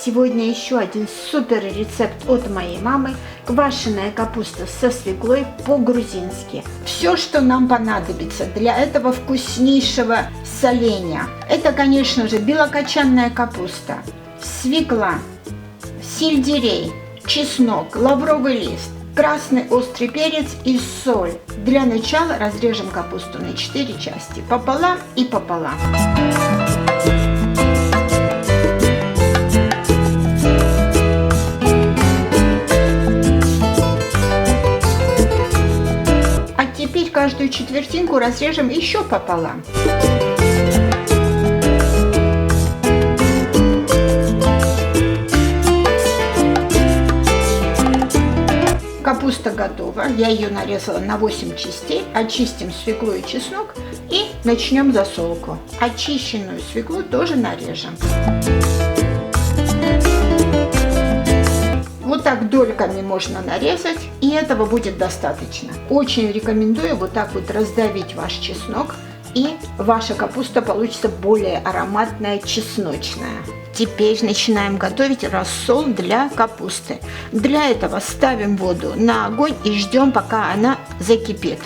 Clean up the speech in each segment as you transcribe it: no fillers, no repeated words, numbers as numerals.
Сегодня еще один супер рецепт от моей мамы. Квашеная капуста со свеклой по-грузински. Все, что нам понадобится для этого вкуснейшего соленья. Это, конечно же, белокочанная капуста, свекла, сельдерей, чеснок, лавровый лист, красный острый перец и соль. Для начала разрежем капусту на 4 части, пополам и пополам. А теперь каждую четвертинку разрежем еще пополам. Капуста готова, я ее нарезала на 8 частей. Очистим свеклу и чеснок и начнем засолку. Очищенную свеклу тоже нарежем. Вот так дольками можно нарезать, и этого будет достаточно. Очень рекомендую вот так вот раздавить ваш чеснок, и ваша капуста получится более ароматная, чесночная. Теперь начинаем готовить рассол для капусты. Для этого ставим воду на огонь и ждем, пока она закипит.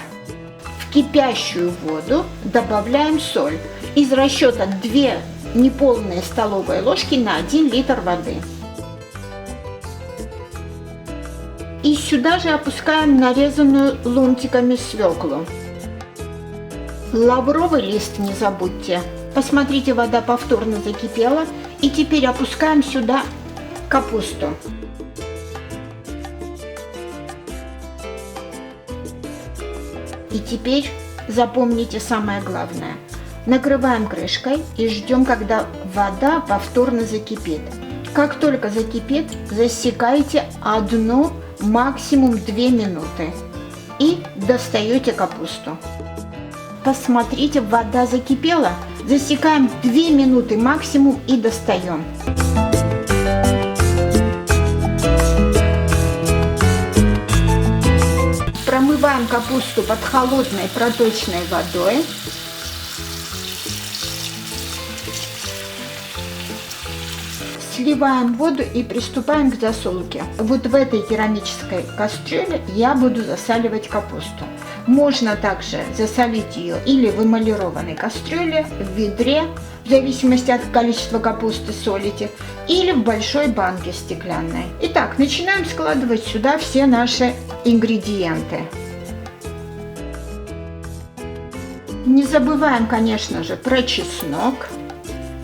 В кипящую воду добавляем соль. Из расчета 2 неполные столовые ложки на 1 литр воды. И сюда же опускаем нарезанную ломтиками свеклу. Лавровый лист не забудьте. Посмотрите, вода повторно закипела. И теперь опускаем сюда капусту. И теперь запомните самое главное. Накрываем крышкой и ждем, когда вода повторно закипит. Как только закипит, засекайте 1, максимум 2 минуты. И достаете капусту. Посмотрите, вода закипела. Засекаем 2 минуты максимум и достаем. Промываем капусту под холодной проточной водой. Сливаем воду и приступаем к засолке. Вот в этой керамической кастрюле я буду засаливать капусту. Можно также засолить ее или в эмалированной кастрюле, в ведре, в зависимости от количества капусты солите, или в большой банке стеклянной. Итак, начинаем складывать сюда все наши ингредиенты. Не забываем, конечно же, про чеснок,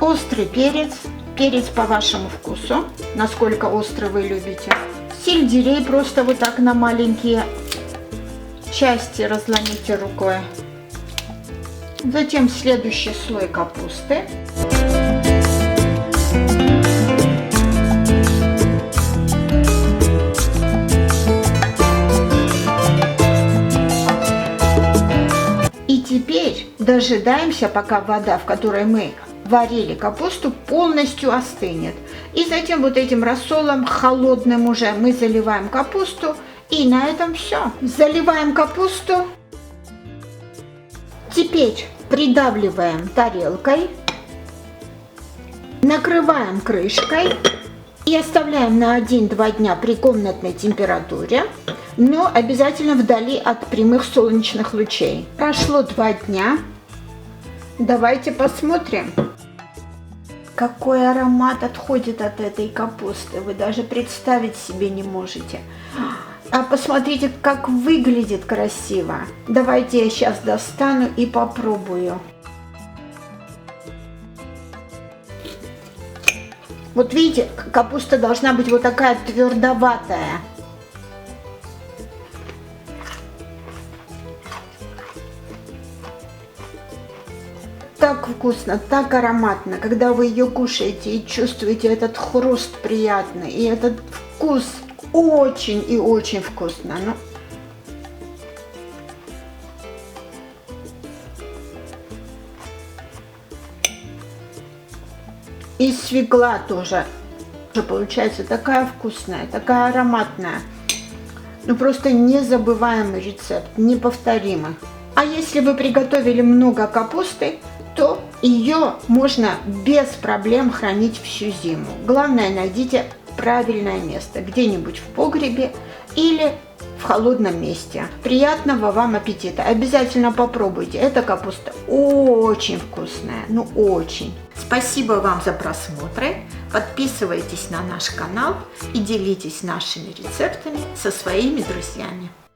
острый перец, перец по вашему вкусу, насколько острый вы любите, сельдерей просто вот так на маленькие части разломите рукой. Затем следующий слой капусты. И теперь дожидаемся, пока вода, в которой мы варили капусту, полностью остынет. И затем вот этим рассолом холодным уже мы заливаем капусту. И на этом все. Заливаем капусту. Теперь придавливаем тарелкой. Накрываем крышкой. И оставляем на 1-2 дня при комнатной температуре. Но обязательно вдали от прямых солнечных лучей. Прошло 2 дня. Давайте посмотрим. Какой аромат отходит от этой капусты. Вы даже представить себе не можете. А посмотрите, как выглядит красиво. Давайте я сейчас достану и попробую. Вот видите, капуста должна быть вот такая твердоватая. Так вкусно, так ароматно, когда вы ее кушаете и чувствуете этот хруст приятный и этот вкус. Очень и очень вкусно. Ну. И свекла тоже получается такая вкусная, такая ароматная. Ну просто незабываемый рецепт, неповторимый. А если вы приготовили много капусты, то Ее можно без проблем хранить всю зиму. Главное, найдите правильное место, где-нибудь в погребе или в холодном месте. Приятного вам аппетита! Обязательно попробуйте. Эта капуста очень вкусная, ну очень. Спасибо вам за просмотры. Подписывайтесь на наш канал и делитесь нашими рецептами со своими друзьями.